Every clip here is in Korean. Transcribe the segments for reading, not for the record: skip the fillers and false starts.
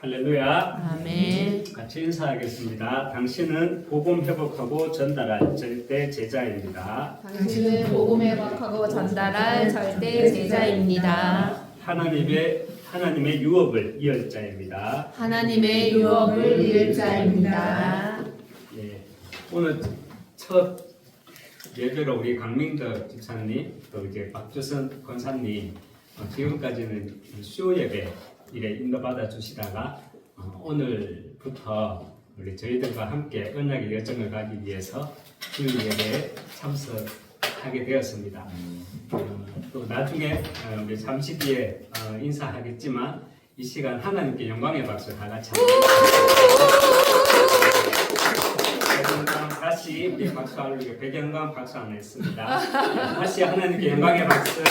할렐루야. 아멘. 같이 인사하겠습니다. 당신은 복음 회복하고 전달할 절대 제자입니다. 당신은 복음 회복하고 전달할 절대 제자입니다. 하나님의 유업을 이을 자입니다. 하나님의 유업을 이을 자입니다. 예, 오늘 첫 예배로 우리 강민덕 집사님 또 이제 박주선 권사님 지금까지는 수요 예배 일에 인도받아 주시다가 오늘부터 우리 저희들과 함께 언약의 여정을 가기 위해서 주일 예배에 참석하게 되었습니다. 또 나중에 우리 잠시 뒤에 인사하겠지만 이 시간 하나님께 영광의 박수 다 같이 배경광 다시 우리 박수 안 올리고 배경광 박수 안 했습니다. 다시 하나님께 영광의 박수.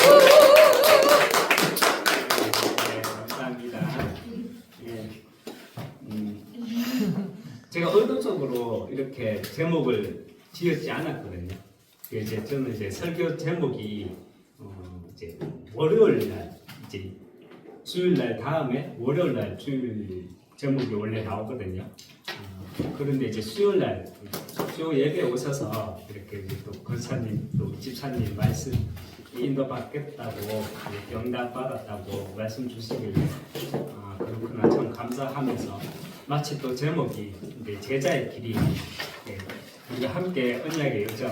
제가 의도적으로 이렇게 제목을 지었지 않았거든요. 이제 저는 이제 설교 제목이 이제 월요일 날 이제 주일 날 다음에 월요일 날 주일 제목이 원래 나오거든요. 그런데 이제 수요일 날 수요 예배 오셔서 이렇게 또 권사님 또 집사님 말씀 인도 받겠다고 영답 받았다고 말씀 주시길래 그렇구나 참 감사하면서 마치 또 제목이 제자의 길이 우리가 함께 언약의 여정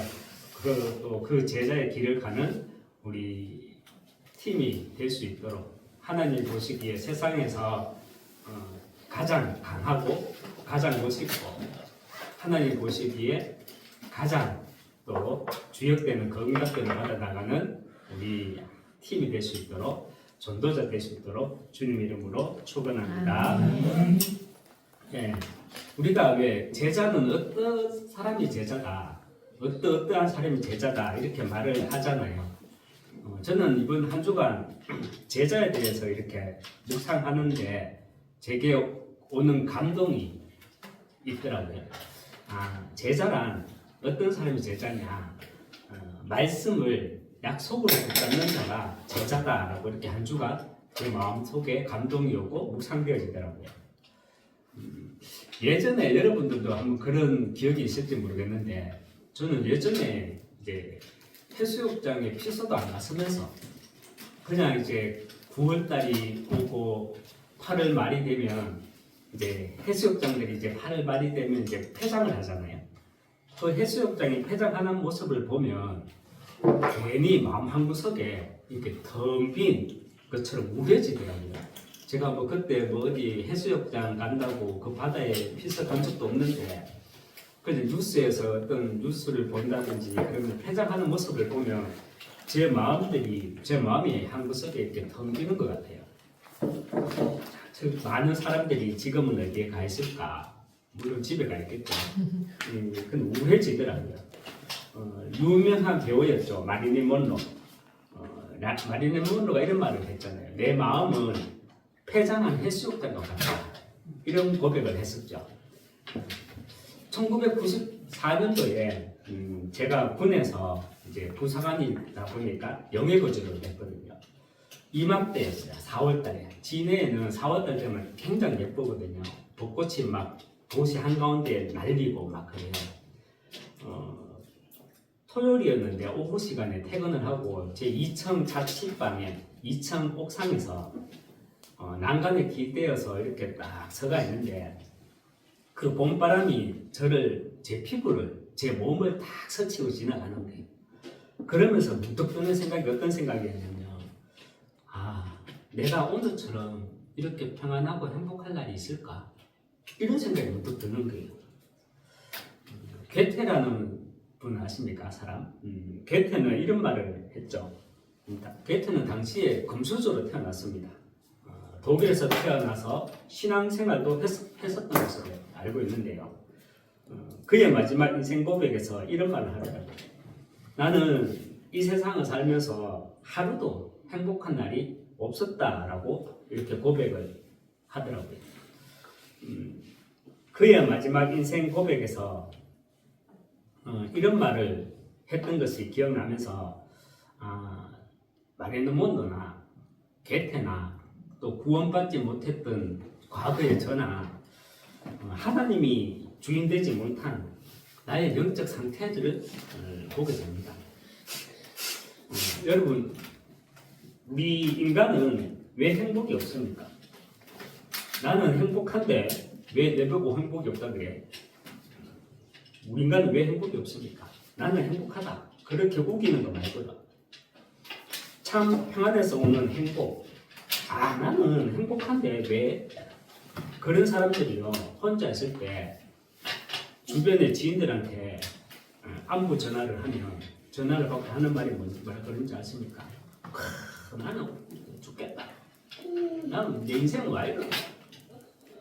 그 제자의 길을 가는 우리 팀이 될 수 있도록 하나님 보시기에 세상에서 가장 강하고 가장 멋있고 하나님 보시기에 가장 또 주역되는 그 응답들을 받아 나가는 우리 팀이 될 수 있도록 전도자 될 수 있도록 주님 이름으로 축원합니다. 네, 우리가 왜 제자는 어떤 사람이 제자다, 어떠한 사람이 제자다 이렇게 말을 하잖아요. 저는 이번 한 주간 제자에 대해서 이렇게 묵상하는데 제게 오는 감동이 있더라고요. 제자란 어떤 사람이 제자냐? 말씀을 약속으로 붙잡는 자가 제자다라고 이렇게 한 주간 제 마음속에 감동이 오고 묵상되어지더라고요. 예전에 여러분들도 한번 그런 기억이 있을지 모르겠는데 저는 예전에 이제 해수욕장에 피서도 안 갔으면서 그냥 이제 9월달이 오고 8월 말이 되면 이제 해수욕장들이 이제 8월 말이 되면 이제 폐장을 하잖아요. 그 해수욕장이 폐장하는 모습을 보면 괜히 마음 한구석에 이렇게 텅 빈 것처럼 우려지더라고요. 제가 뭐 그때 어디 해수욕장 간다고 그 바다에 피서 간 적도 없는데 그냥 뉴스에서 어떤 뉴스를 본다든지 그러면 폐장하는 모습을 보면 제 마음이 한구석에 이렇게 텅 비는 것 같아요. 많은 사람들이 지금은 어디에 가 있을까? 물론 집에 가 있겠죠. 그건 우울해지더라고요. 유명한 배우였죠. 마릴린 먼로. 마릴린 먼로가 이런 말을 했잖아요. 내 마음은 폐장한 해수욕장과 같다. 이런 고백을 했었죠. 1994년도에 제가 군에서 이제 부사관이다 보니까 영해거주를 했거든요. 이맘때였어요. 4월달에. 진해에는 4월달 되면 굉장히 예쁘거든요. 벚꽃이 막 도시 한가운데 날리고 막 그래요. 토요일이었는데 오후 시간에 퇴근을 하고 제 2층 자취방에 2층 옥상에서 난간에 기대어서 이렇게 딱 서가 있는데 그 봄바람이 제 피부를 제 몸을 딱 스치고 지나가는 거예요. 그러면서 문득 드는 생각이 어떤 생각이었냐면 내가 오늘처럼 이렇게 평안하고 행복할 날이 있을까? 이런 생각이 문득 드는 거예요. 괴테라는 분 아십니까? 사람? 괴테는 이런 말을 했죠. 괴테는 당시에 금수저로 태어났습니다. 독일에서 태어나서 신앙생활도 했었던 것으로 알고 있는데요. 그의 마지막 인생 고백에서 이런 말을 하더라고요. 나는 이 세상을 살면서 하루도 행복한 날이 없었다라고 이렇게 고백을 하더라고요. 그의 마지막 인생 고백에서 이런 말을 했던 것이 기억나면서 마릴린 먼로나 괴테나 또 구원받지 못했던 과거의 저나 하나님이 주인되지 못한 나의 영적 상태들을 보게 됩니다. 여러분, 우리 인간은 왜 행복이 없습니까? 나는 행복한데 왜 내보고 행복이 없다 그래? 우리 인간은 왜 행복이 없습니까? 나는 행복하다. 그렇게 우기는 거 말고요. 참 평안에서 오는 행복. 나는 행복한데 왜? 그런 사람들이요, 혼자 있을 때 주변의 지인들한테 안부 전화를 하면 전화를 받고 하는 말이 뭐라 그런지 아십니까? 나는 죽겠다. 나는 내 인생은 와 이래.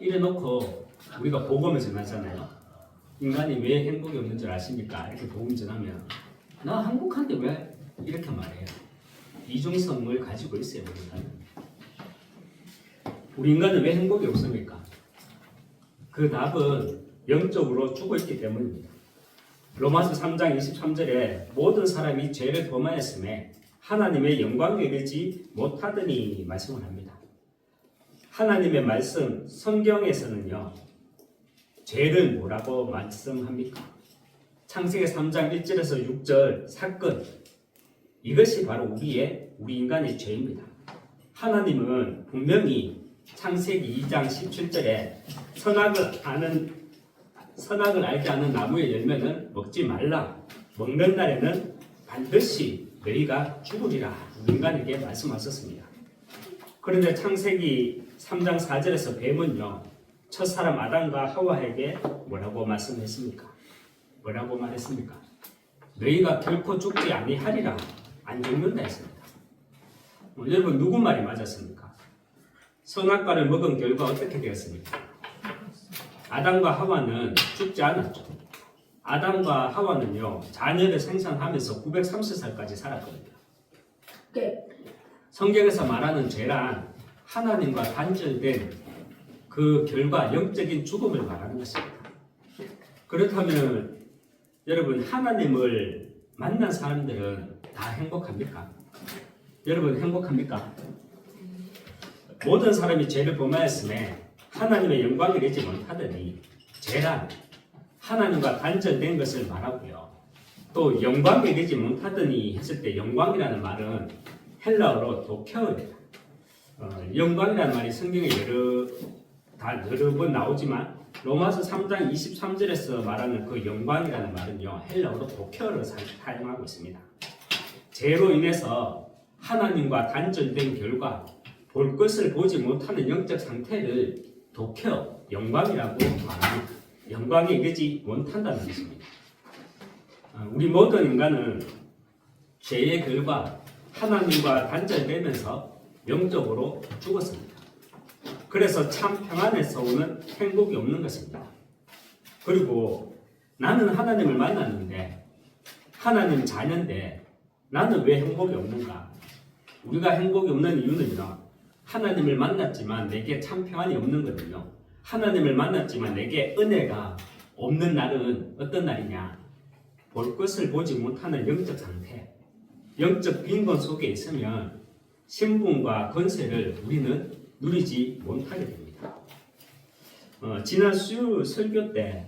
이래 놓고 우리가 복음을 전하잖아요. 인간이 왜 행복이 없는 줄 아십니까? 이렇게 복음 전하면 나 행복한데 왜? 이렇게 말해요. 이중성을 가지고 있어요. 우리 인간은 왜 행복이 없습니까? 그 답은 영적으로 죽어 있기 때문입니다. 로마서 3장 23절에 모든 사람이 죄를 범하였음에 하나님의 영광에 이르지 못하더니 말씀을 합니다. 하나님의 말씀 성경에서는요, 죄를 뭐라고 말씀합니까? 창세기 3장 1절에서 6절 사건, 이것이 바로 우리 인간의 죄입니다. 하나님은 분명히 창세기 2장 17절에 선악을 알게 하는 나무의 열매는 먹지 말라. 먹는 날에는 반드시 너희가 죽으리라. 우리 인간에게 말씀하셨습니다. 그런데 창세기 3장 4절에서 뱀은요, 첫사람 아담과 하와에게 뭐라고 말씀했습니까? 뭐라고 말했습니까? 너희가 결코 죽지 아니하리라. 안 죽는다 했습니다. 여러분, 누구 말이 맞았습니까? 선악과를 먹은 결과 어떻게 되었습니까? 아담과 하와는 죽지 않았죠. 아담과 하와는요, 자녀를 생산하면서 930살까지 살았거든요. 성경에서 말하는 죄란 하나님과 단절된 그 결과 영적인 죽음을 말하는 것입니다. 그렇다면 여러분, 하나님을 만난 사람들은 다 행복합니까? 여러분, 행복합니까? 모든 사람이 죄를 범하였음에 하나님의 영광을 이루지 못하더니 죄란 하나님과 단절된 것을 말하고요. 또 영광을 이루지 못하더니 했을 때 영광이라는 말은 헬라어로 도케어입니다. 영광이라는 말이 성경에 여러 번 나오지만 로마서 3장 23절에서 말하는 그 영광이라는 말은요, 헬라어로 도케어를 사용하고 있습니다. 죄로 인해서 하나님과 단절된 결과 볼 것을 보지 못하는 영적 상태를 도케어, 영광이라고 말합니다. 영광에 이르지 못한다는 것입니다. 우리 모든 인간은 죄의 결과 하나님과 단절되면서 영적으로 죽었습니다. 그래서 참 평안에서 오는 행복이 없는 것입니다. 그리고 나는 하나님을 만났는데 하나님 자녀인데 나는 왜 행복이 없는가? 우리가 행복이 없는 이유는요, 하나님을 만났지만 내게 참 평안이 없는 거거든요. 하나님을 만났지만 내게 은혜가 없는 날은 어떤 날이냐? 볼 것을 보지 못하는 영적 상태, 영적 빈곤 속에 있으면 신분과 권세를 우리는 누리지 못하게 됩니다. 지난 수요 설교 때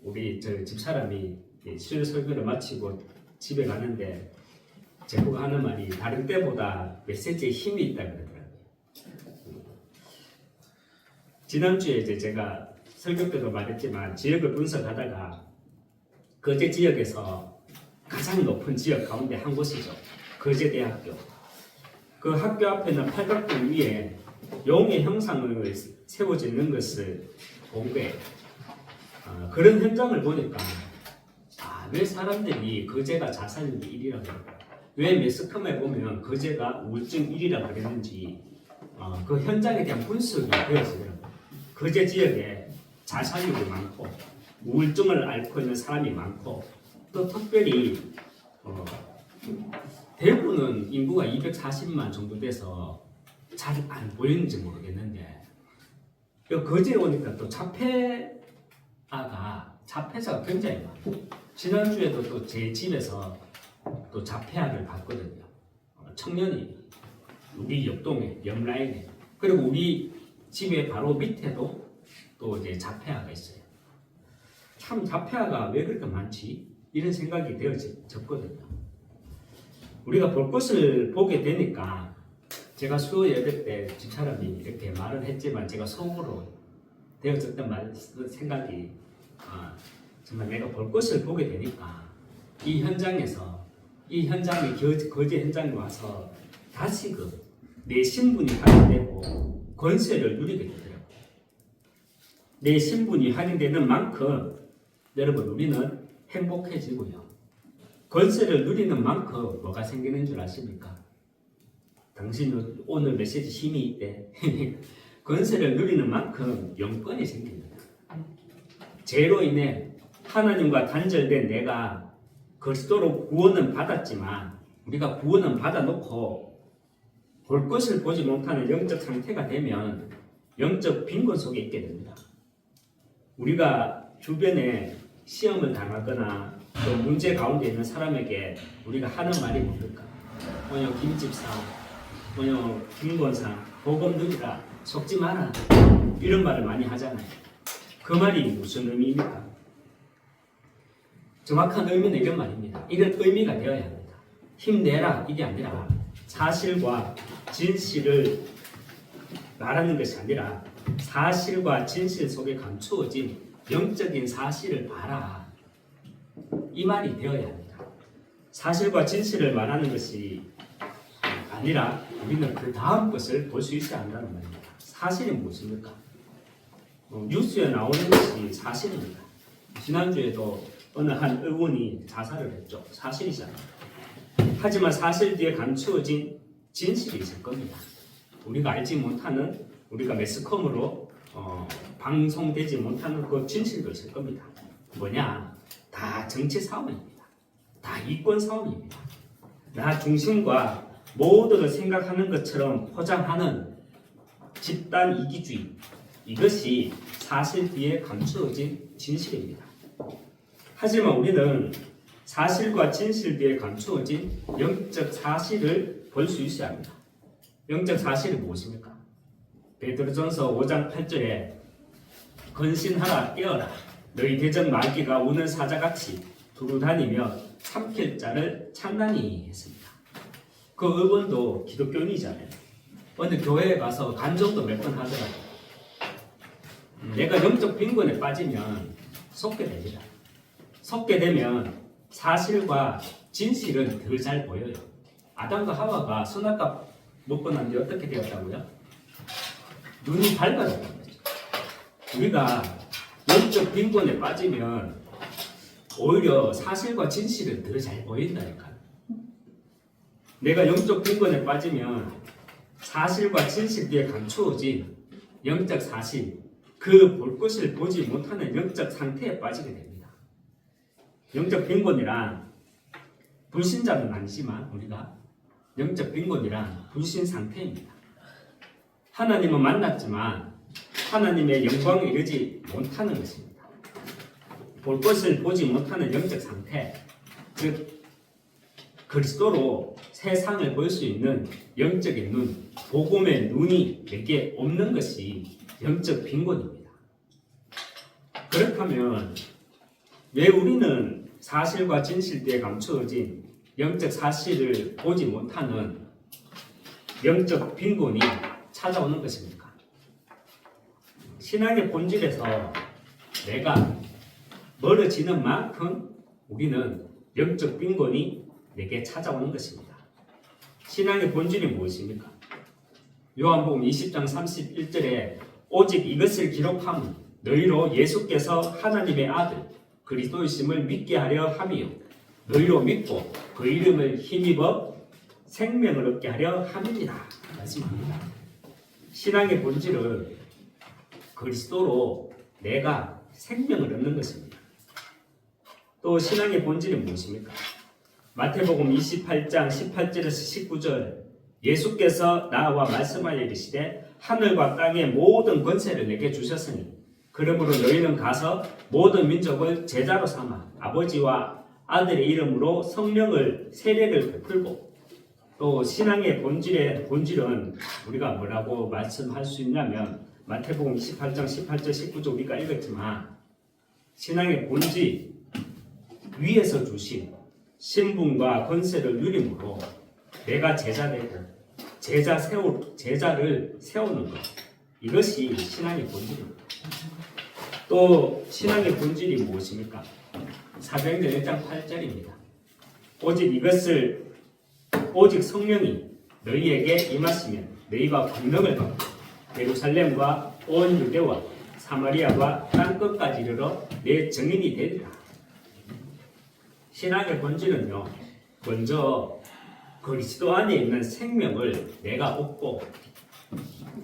우리 집사람이 수요 설교를 마치고 집에 가는데 제보고 하는 말이 다른 때보다 메시지에 힘이 있다 그러더라고요. 지난주에 이제 제가 설교 때도 말했지만 지역을 분석하다가 거제 지역에서 가장 높은 지역 가운데 한 곳이죠. 거제대학교. 그 학교 앞에는 팔각등 위에 용의 형상을 세워지는 것을 본 거예요. 그런 현장을 보니까 왜 사람들이 거제가 자살률 1위라고 그럴까? 왜 매스컴에 보면 거제가 우울증 1위라고 그랬는지 그 현장에 대한 분석이 되어지더라고요. 거제 지역에 자살률이 많고 우울증을 앓고 있는 사람이 많고 또 특별히 대구는 인구가 240만 정도 돼서 잘 안 보이는지 모르겠는데 거제에 오니까 또 자폐자가 굉장히 많아요. 지난주에도 또 제 집에서 또 자폐아를 봤거든요. 청년이 우리 옆동에 옆라인에, 그리고 우리 집에 바로 밑에도 또 이제 자폐아가 있어요. 참 자폐아가 왜 그렇게 많지? 이런 생각이 되어졌거든요. 우리가 볼 것을 보게 되니까 제가 수요 예배 때 집사람이 이렇게 말을 했지만 제가 속으로 되어졌던 생각이 정말 내가 볼 것을 보게 되니까 이 현장에서 이 현장에 거제 현장에 와서 다시금 내 신분이 확인되고 권세를 누리게 되더라고요. 내 신분이 확인되는 만큼 여러분 우리는 행복해지고요. 권세를 누리는 만큼 뭐가 생기는 줄 아십니까? 당신 오늘 메시지 힘이 있대. 권세를 누리는 만큼 영권이 생깁니다. 죄로 인해 하나님과 단절된 내가 그리스도로 구원은 받았지만 우리가 구원은 받아놓고 볼 것을 보지 못하는 영적 상태가 되면 영적 빈곤 속에 있게 됩니다. 우리가 주변에 시험을 당하거나 또 문제 가운데 있는 사람에게 우리가 하는 말이 뭡니까? 김집사, 김권사, 복음 누리라, 속지 마라 이런 말을 많이 하잖아요. 그 말이 무슨 의미입니까? 정확한 의미는 이런 말입니다. 이런 의미가 되어야 합니다. 힘내라 이게 아니라 사실과 진실을 말하는 것이 아니라 사실과 진실 속에 감추어진 영적인 사실을 봐라. 이 말이 되어야 합니다. 사실과 진실을 말하는 것이 아니라 우리는 그 다음 것을 볼 수 있어야 한다는 말입니다. 사실이 무엇입니까? 뉴스에 나오는 것이 사실입니다. 지난주에도 어느 한 의원이 자살을 했죠. 사실이잖아요. 하지만 사실 뒤에 감추어진 진실이 있을 겁니다. 우리가 알지 못하는, 우리가 매스컴으로 방송되지 못하는 그 진실도 있을 겁니다. 뭐냐? 다 정치 싸움입니다. 다 이권 싸움입니다. 나 중심과 모든 걸 생각하는 것처럼 포장하는 집단 이기주의, 이것이 사실 뒤에 감추어진 진실입니다. 하지만 우리는 사실과 진실 뒤에 감추어진 영적 사실을 볼 수 있어야 합니다. 영적 사실이 무엇입니까? 베드로전서 5장 8절에 건신하라 깨어라 너희 대적 마귀가 우는 사자같이 두루 다니며 삼킬 자를 창단히 했습니다. 그 의원도 기독교인이잖아요. 근데 교회에 가서 간증도 몇 번 하더라고요. 내가 영적 빈곤에 빠지면 속게 됩니다. 속게 되면 사실과 진실은 더 잘 보여요. 아담과 하와가 선악과 먹고 난 뒤 어떻게 되었다고요? 눈이 밝아졌다는 거죠. 우리가 영적 빈곤에 빠지면 오히려 사실과 진실은 더 잘 보인다니까요. 내가 영적 빈곤에 빠지면 사실과 진실 뒤에 감추어진 영적 사실, 그 볼 것을 보지 못하는 영적 상태에 빠지게 됩니다. 영적 빈곤이란 불신자는 아니지만 우리가 영적 빈곤이란 불신 상태입니다. 하나님은 만났지만 하나님의 영광에 이르지 못하는 것입니다. 볼 것을 보지 못하는 영적 상태, 즉 그리스도로 세상을 볼 수 있는 영적인 눈, 복음의 눈이 내게 없는 것이 영적 빈곤입니다. 그렇다면 왜 우리는 사실과 진실 뒤에 감추어진 영적 사실을 보지 못하는 영적 빈곤이 찾아오는 것입니까? 신앙의 본질에서 내가 멀어지는 만큼 우리는 영적 빈곤이 내게 찾아오는 것입니다. 신앙의 본질이 무엇입니까? 요한복음 20장 31절에 오직 이것을 기록함은 너희로 예수께서 하나님의 아들 그리스도이심을 믿게 하려 함이요 너희로 믿고 그 이름을 힘입어 생명을 얻게 하려 함이니라 말씀합니다. 신앙의 본질은 그리스도로 내가 생명을 얻는 것입니다. 또 신앙의 본질은 무엇입니까? 마태복음 28장 18절에서 19절 예수께서 나와 말씀하여 이르시되 하늘과 땅의 모든 권세를 내게 주셨으니 그러므로 너희는 가서 모든 민족을 제자로 삼아 아버지와 아들의 이름으로 성령을 세례를 베풀고 또 신앙의 본질은 우리가 뭐라고 말씀할 수 있냐면 마태복음 28장 18절 19절 우리가 읽었지만 신앙의 본질 위에서 주신 신분과 권세를 누림으로 내가 제자 되고 제자를 세우는 것, 이것이 신앙의 본질입니다. 또 신앙의 본질이 무엇입니까? 사도행전 1장 8절입니다. 오직 성령이 너희에게 임하시면 너희가 권능을 받고 예루살렘과 온 유대와 사마리아와 땅끝까지 이르러 내 증인이 되리라. 신앙의 본질은요, 먼저 그리스도 안에 있는 생명을 내가 얻고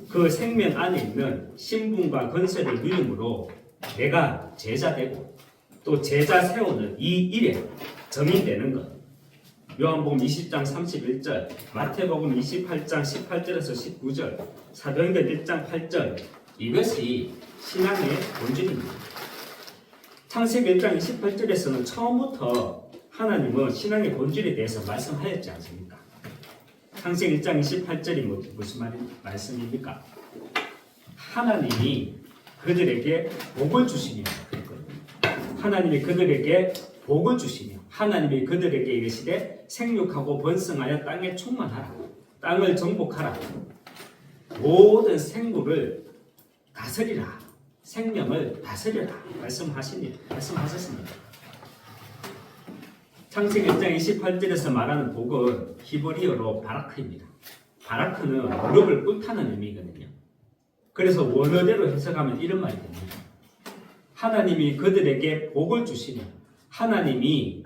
그 생명 안에 있는 신분과 권세를 누림으로 내가 제자 되고 또 제자 세우는 이 일에 점인되는 것. 요한복음 20장 31절, 마태복음 28장 18절에서 19절, 사도행전 1장 8절, 이것이 신앙의 본질입니다. 창세기 1장 28절에서는 처음부터 하나님은 신앙의 본질에 대해서 말씀하였지 않습니까? 창세기 1장 28절이 무슨 말씀입니까? 하나님이 그들에게 복을 주시며, 하나님이 그들에게 복을 주시며, 하나님이 그들에게 이르시되 생육하고 번성하여 땅에 충만하라, 땅을 정복하라, 모든 생물을 다스리라, 생명을 다스려라 말씀하셨습니다. 창세기 1장 28절에서 말하는 복은 히브리어로 바라크입니다. 바라크는 무릎을 꿇다는 의미거든요. 그래서 원어대로 해석하면 이런 말이 됩니다. 하나님이 그들에게 복을 주시며 하나님이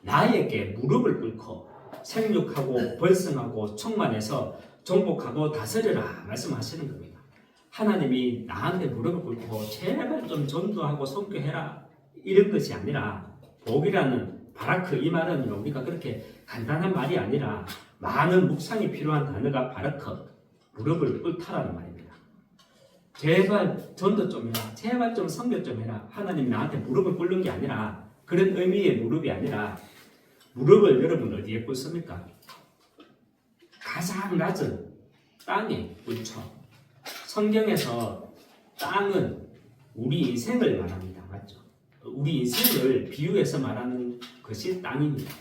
나에게 무릎을 꿇고 생육하고 번성하고 충만해서 정복하고 다스려라 말씀하시는 겁니다. 하나님이 나한테 무릎을 꿇고 제발 좀 전도하고 선교해라 이런 것이 아니라, 복이라는 바라크, 이 말은 우리가 그렇게 간단한 말이 아니라 많은 묵상이 필요한 단어가 바라크, 무릎을 꿇다라는 말입니다. 제발 전도 좀 해라, 제발 좀 선교 좀 해라. 하나님이 나한테 무릎을 꿇는 게 아니라, 그런 의미의 무릎이 아니라, 무릎을 여러분 어디에 꿇습니까? 가장 낮은 땅에 꿇죠. 성경에서 땅은 우리 인생을 말합니다. 맞죠? 우리 인생을 비유해서 말하는 것이 땅입니다.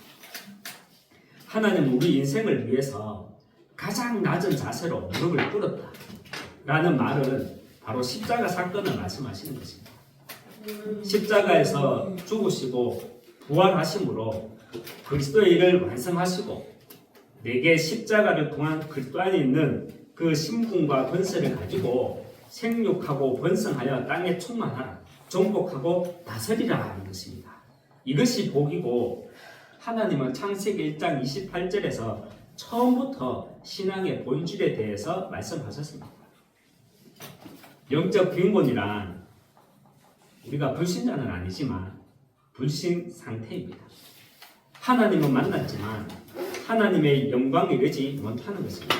하나님은 우리 인생을 위해서 가장 낮은 자세로 무릎을 꿇었다 라는 말은 바로 십자가 사건을 말씀하시는 것입니다. 십자가에서 죽으시고 부활하심으로 그리스도의 일을 완성하시고, 내게 십자가를 통한 그리스도 안에 있는 그 신분과 권세를 가지고 생육하고 번성하여 땅에 충만하라, 정복하고 다스리라 하는 것입니다. 이것이 복이고, 하나님은 창세기 1장 28절에서 처음부터 신앙의 본질에 대해서 말씀하셨습니다. 영적 빈곤이란 우리가 불신자는 아니지만 불신 상태입니다. 하나님은 만났지만 하나님의 영광에 이르지 못하는 것입니다.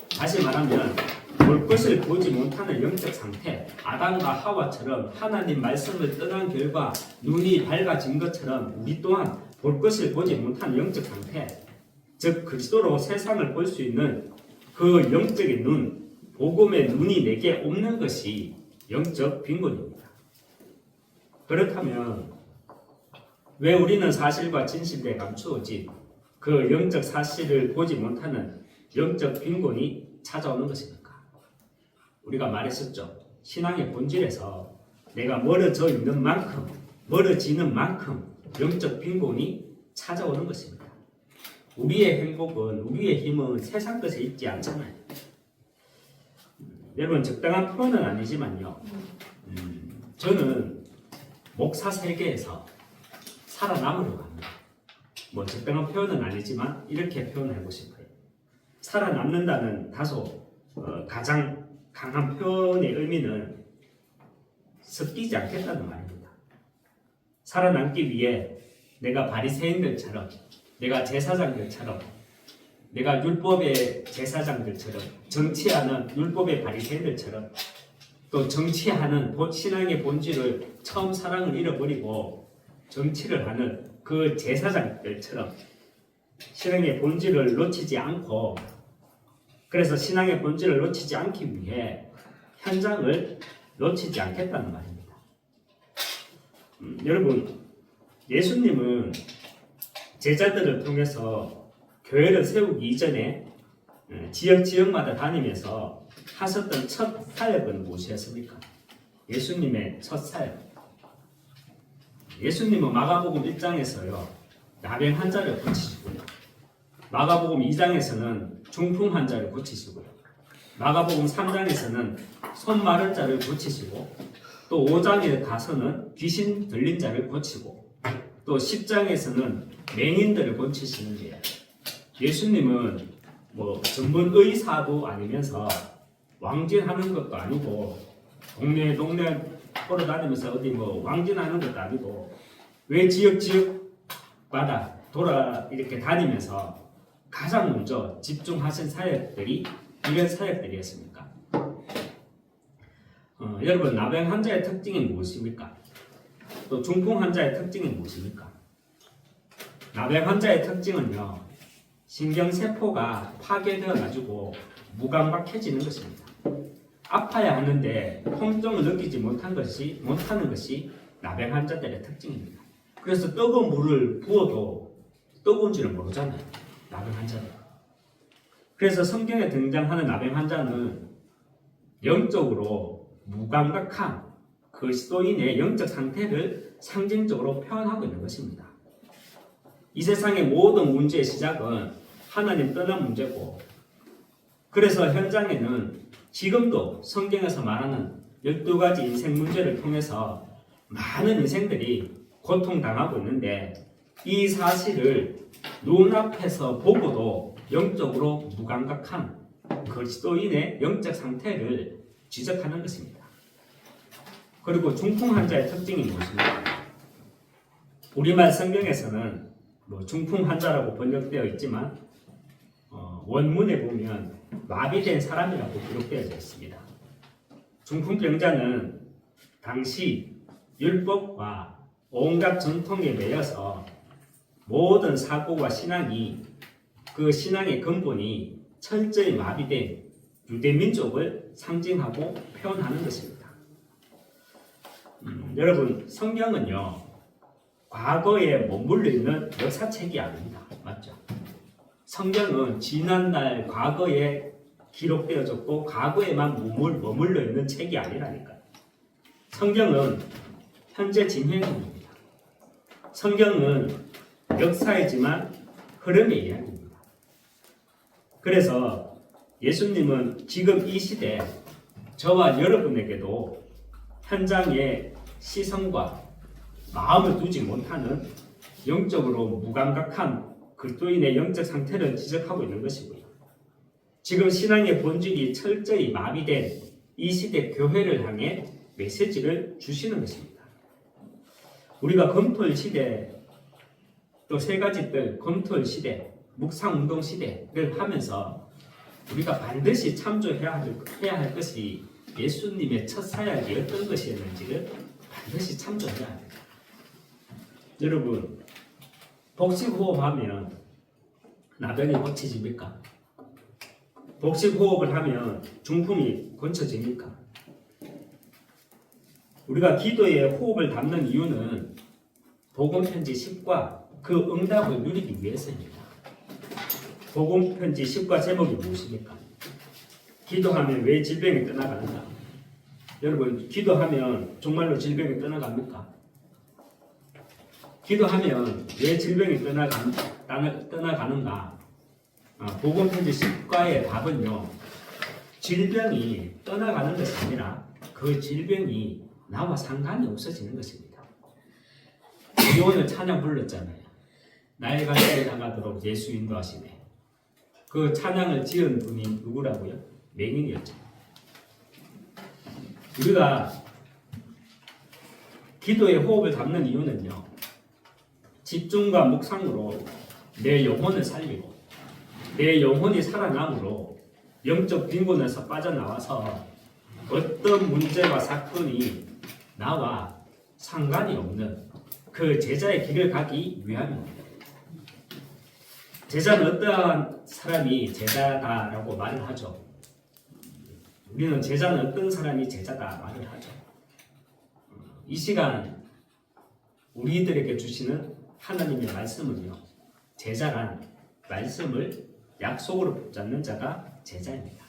다시 말하면 볼 것을 보지 못하는 영적 상태, 아담과 하와처럼 하나님 말씀을 떠난 결과 눈이 밝아진 것처럼 우리 또한 볼 것을 보지 못하는 영적 상태, 즉 그리스도로 세상을 볼 수 있는 그 영적인 눈, 복음의 눈이 내게 없는 것이 영적 빈곤입니다. 그렇다면 왜 우리는 사실과 진실에 감추어진 그 영적 사실을 보지 못하는 영적 빈곤이 찾아오는 것입니까? 우리가 말했었죠. 신앙의 본질에서 내가 멀어지는 만큼 영적 빈곤이 찾아오는 것입니다. 우리의 행복은, 우리의 힘은 세상 것에 있지 않잖아요. 여러분, 적당한 표현은 아니지만요, 저는 목사 세계에서 살아남으려고 합니다. 뭐 적당한 표현은 아니지만 이렇게 표현하고 싶어요. 살아남는다는 다소 가장 강한 표현의 의미는 섞이지 않겠다는 말입니다. 살아남기 위해 내가 바리새인들처럼, 내가 제사장들처럼, 내가 율법의 제사장들처럼, 정치하는 율법의 바리새인들처럼, 또 정치하는 신앙의 본질을 처음 사랑을 잃어버리고 정치를 하는 그 제사장들처럼 신앙의 본질을 놓치지 않고, 그래서 신앙의 본질을 놓치지 않기 위해 현장을 놓치지 않겠다는 말입니다. 여러분, 예수님은 제자들을 통해서 교회를 세우기 이전에 지역마다 다니면서 하셨던 첫 사역은 무엇이었습니까? 예수님의 첫 사역. 예수님은 마가복음 1장에서요 나병 환자를 고치시고요, 마가복음 2장에서는 중풍 환자를 고치시고요, 마가복음 3장에서는 손 마른 자를 고치시고, 또 5장에 가서는 귀신 들린 자를 고치고, 또 10장에서는 맹인들을 고치시는데요. 예수님은 뭐 전문 의사도 아니면서 왕진하는 것도 아니고 동네 걸어다니면서 어디 뭐 왕진하는 것도 아니고 왜 지역마다 이렇게 다니면서 가장 먼저 집중하신 사역들이 이런 사역들이었습니까? 여러분, 나병 환자의 특징이 무엇입니까? 또 중풍 환자의 특징이 무엇입니까? 나병 환자의 특징은요, 신경세포가 파괴되어 가지고 무감각해지는 것입니다. 아파야 하는데 통증을 느끼지 못하는 것이 나병 환자들의 특징입니다. 그래서 뜨거운 물을 부어도 뜨거운 줄을 모르잖아요, 나병 환자는. 그래서 성경에 등장하는 나병 환자는 영적으로 무감각한 그리스도인의 영적 상태를 상징적으로 표현하고 있는 것입니다. 이 세상의 모든 문제의 시작은 하나님 떠난 문제고, 그래서 현장에는 지금도 성경에서 말하는 12가지 인생 문제를 통해서 많은 인생들이 고통당하고 있는데, 이 사실을 눈앞에서 보고도 영적으로 무감각한 그리스도인의 영적 상태를 지적하는 것입니다. 그리고 중풍 환자의 특징이 무엇입니까? 우리말 성경에서는 중풍 환자라고 번역되어 있지만 원문에 보면 마비된 사람이라고 기록되어 있습니다. 중풍병자는 당시 율법과 온갖 전통에 매여서 모든 사고와 신앙이, 그 신앙의 근본이 철저히 마비된 유대민족을 상징하고 표현하는 것입니다. 여러분, 성경은요 과거에 머물러 있는 역사책이 아닙니다. 맞죠? 성경은 지난날 과거에 기록되어졌고 과거에만 머물러 있는 책이 아니라니까요. 성경은 현재 진행형입니다. 성경은 역사이지만 흐름의 이야기입니다. 그래서 예수님은 지금 이 시대 저와 여러분에게도 현장에 시선과 마음을 두지 못하는 영적으로 무감각한 그리스도인의 영적 상태를 지적하고 있는 것이고요. 지금 신앙의 본질이 철저히 마비된 이 시대 교회를 향해 메시지를 주시는 것입니다. 우리가 검토일 시대, 또 세 가지 뜰 검토일 시대, 묵상운동 시대를 하면서 우리가 반드시 참조해야 할 것이 예수님의 첫 사역이 어떤 것이었는지를 반드시 참조해야 합니다. 여러분, 복식호흡하면 나병이 고쳐집니까? 복식호흡을 하면 중풍이 고쳐집니까? 우리가 기도에 호흡을 담는 이유는 복음편지 10과 그 응답을 누리기 위해서입니다. 복음편지 10과 제목이 무엇입니까? 기도하면 왜 질병이 떠나가는가? 여러분, 기도하면 정말로 질병이 떠나갑니까? 기도하면 왜 질병이 떠나가는가? 복음편지 10과의 답은요, 질병이 떠나가는 것이 아니라 그 질병이 나와 상관이 없어지는 것입니다. 우리 오늘 찬양 불렀잖아요. 나의 갈 길을 나가도록 예수 인도하시네. 그 찬양을 지은 분이 누구라고요? 맹인이었죠. 우리가 기도에 호흡을 담는 이유는요, 집중과 묵상으로 내 영혼을 살리고 내 영혼이 살아남으로 영적 빈곤에서 빠져나와서 어떤 문제와 사건이 나와 상관이 없는 그 제자의 길을 가기 위함입니다. 제자는 어떠한 사람이 제자다라고 말을 하죠. 우리는 제자는 어떤 사람이 제자다 말을 하죠. 이 시간 우리들에게 주시는 하나님의 말씀은요, 제자란 말씀을 약속으로 붙잡는 자가 제자입니다.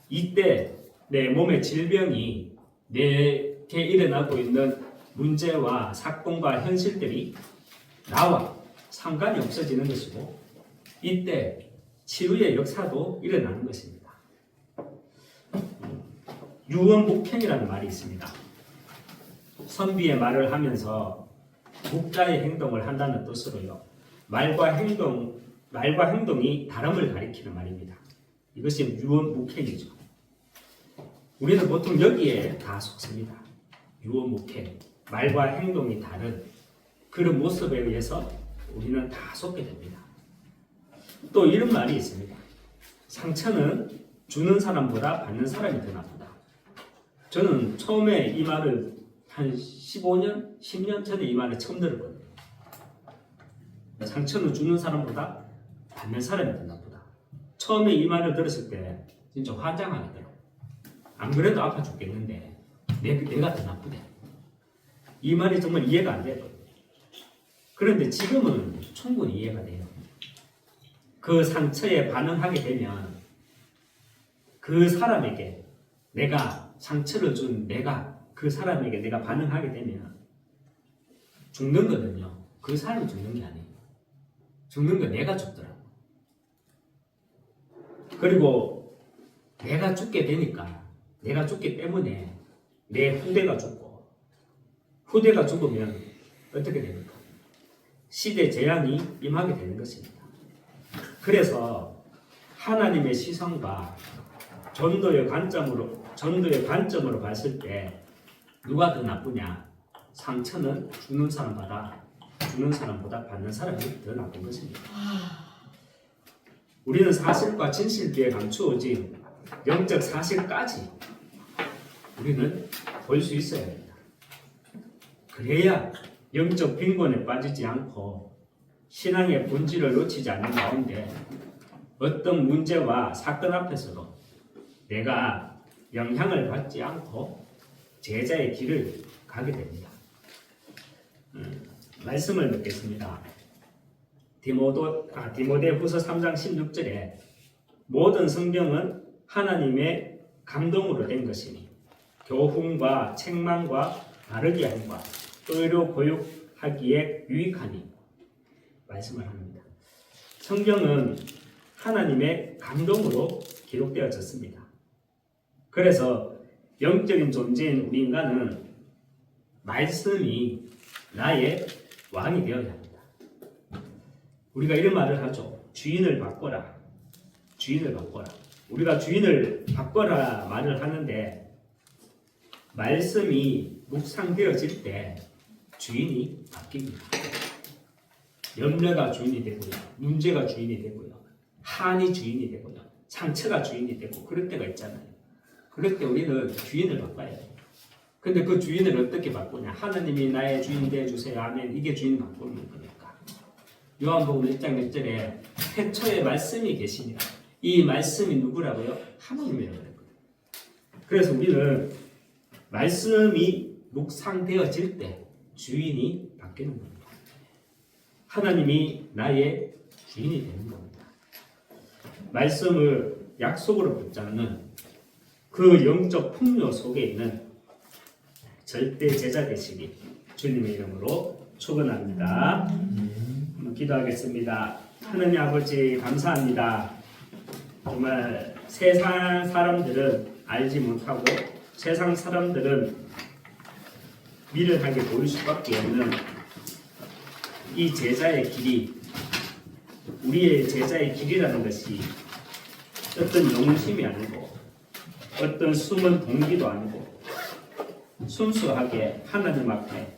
이때 내 몸의 질병이 내게 일어나고 있는 문제와 사건과 현실들이 나와 상관이 없어지는 것이고, 이때 치유의 역사도 일어나는 것입니다. 유언목행이라는 말이 있습니다. 선비의 말을 하면서 목자의 행동을 한다는 뜻으로요, 말과 행동이 다름을 가리키는 말입니다. 이것이 유언목행이죠. 우리는 보통 여기에 다 속습니다. 유언목행, 말과 행동이 다른 그런 모습에 의해서 우리는 다 속게 됩니다. 또 이런 말이 있습니다. 상처는 주는 사람보다 받는 사람이 더 나쁘다. 저는 처음에 이 말을 한 15년, 10년 전에 이 말을 처음 들었거든요. 상처는 주는 사람보다 받는 사람이 더 나쁘다. 처음에 이 말을 들었을 때 진짜 환장하더라고요. 안 그래도 아파 죽겠는데 내가 더 나쁘대. 이 말이 정말 이해가 안 돼요. 그런데 지금은 충분히 이해가 돼요. 그 상처에 반응하게 되면 그 사람에게 내가 상처를 준 그 사람에게 내가 반응하게 되면 죽는 거는요, 그 사람이 죽는 게 아니에요. 죽는 건 내가 죽더라고. 그리고 내가 죽게 되니까, 내가 죽기 때문에 내 후대가 죽고, 후대가 죽으면 어떻게 됩니까? 시대 재앙이 임하게 되는 것입니다. 그래서 하나님의 시선과 전도의 관점으로 봤을 때 누가 더 나쁘냐? 상처는 주는 사람보다 받는 사람이 더 나쁜 것입니다. 우리는 사실과 진실 뒤에 감추어진 영적 사실까지 우리는 볼 수 있어야 합니다. 그래야 영적 빈곤에 빠지지 않고 신앙의 본질을 놓치지 않는 가운데 어떤 문제와 사건 앞에서도 내가 영향을 받지 않고 제자의 길을 가게 됩니다. 말씀을 맺겠습니다. 디모데후서 3장 16절에 모든 성경은 하나님의 감동으로 된 것이니 교훈과 책망과 바르게 함과 의로 교육하기에 유익하니 말씀을 합니다. 성경은 하나님의 감동으로 기록되어졌습니다. 그래서 영적인 존재인 우리 인간은 말씀이 나의 왕이 되어야 합니다. 우리가 이런 말을 하죠. 주인을 바꿔라. 주인을 바꿔라. 우리가 주인을 바꿔라 말을 하는데 말씀이 묵상되어질 때 주인이 바뀝니다. 염려가 주인이 되고요. 문제가 주인이 되고요. 한이 주인이 되고요. 상처가 주인이 되고 그럴 때가 있잖아요. 그럴 때 우리는 주인을 바꿔야 돼요. 근데 그 주인을 어떻게 바꾸냐? 하나님이 나의 주인 되어주세요. 아멘. 이게 주인 바꾸는 거니까. 요한복음 1장 1절에 태초에 말씀이 계시니라. 이 말씀이 누구라고요? 하나님이라고 그랬거든요. 그래서 우리는 말씀이 묵상되어질 때 주인이 바뀌는 겁니다. 하나님이 나의 주인이 되는 겁니다. 말씀을 약속으로 붙잡는 그 영적 풍요 속에 있는 절대 제자 되시기 주님의 이름으로 축원합니다. 기도하겠습니다. 하나님 아버지 감사합니다. 정말 세상 사람들은 알지 못하고 세상 사람들은 미련하게 보일 수밖에 없는 이 제자의 길이 우리의 제자의 길이라는 것이 어떤 용심이 아니고 어떤 숨은 동기도 아니고 순수하게 하나님 앞에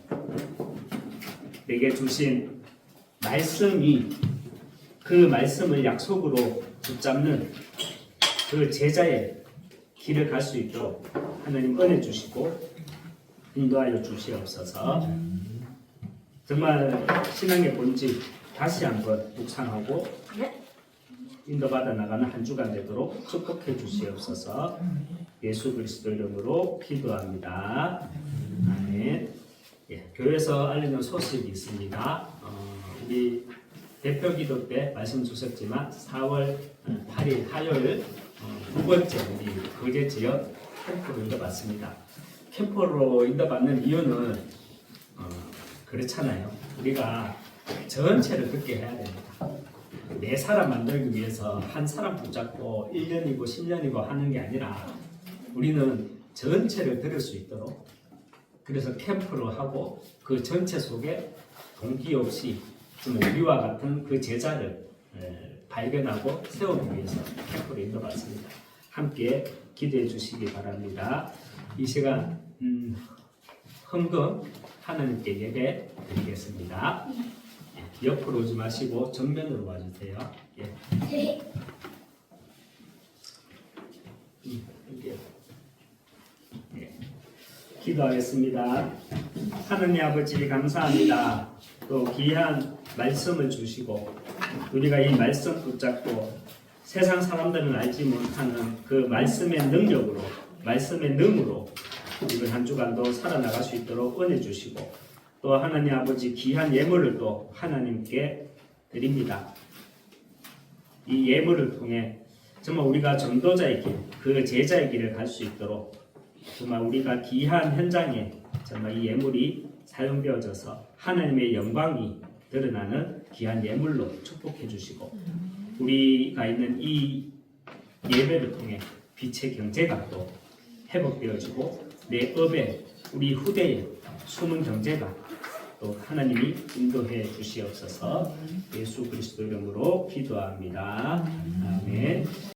내게 주신 말씀이 그 말씀을 약속으로 붙잡는 그 제자의 길을 갈 수 있도록 하나님 은혜 주시고 인도하여 주시옵소서. 정말 신앙의 본질 다시 한번 묵상하고 인도받아 나가는 한 주간 되도록 축복해 주시옵소서. 예수 그리스도 이름으로 기도합니다. 아멘. 예, 교회에서 알리는 소식이 있습니다. 우리 대표 기도 때 말씀 주셨지만 4월 8일 화요일 두 번째 우리 거제 지역 캠프로 인도받습니다. 캠프로 인도받는 이유는 그렇잖아요. 우리가 전체를 듣게 해야 됩니다. 네 사람 만들기 위해서 한 사람 붙잡고 1년이고 10년이고 하는 게 아니라 우리는 전체를 들을 수 있도록 그래서 캠프로 하고 그 전체 속에 동기 없이 우리와 같은 그 제자를 발견하고 세우기 위해서 캠프로 인도받습니다. 함께 기대해 주시기 바랍니다. 이 시간 헌금 하나님께 예배 드리겠습니다. 옆으로 오지 마시고 정면으로 와주세요. 예. 이렇게. 예. 기도하겠습니다. 하느님 아버지 감사합니다. 또 귀한 말씀을 주시고 우리가 이 말씀 붙잡고 세상 사람들은 알지 못하는 그 말씀의 능력으로 말씀의 능으로 이번 한 주간도 살아나갈 수 있도록 은혜 주시고 또 하나님 아버지 귀한 예물을 또 하나님께 드립니다. 이 예물을 통해 정말 우리가 전도자의 길, 그 제자의 길을 갈 수 있도록 정말 우리가 귀한 현장에 정말 이 예물이 사용되어져서 하나님의 영광이 드러나는 귀한 예물로 축복해 주시고 우리가 있는 이 예배를 통해 빛의 경제가 또 회복되어지고 내 업에 우리 후대에 숨은 경제가 또 하나님이 인도해 주시옵소서. 예수 그리스도 이름으로 기도합니다. 아멘.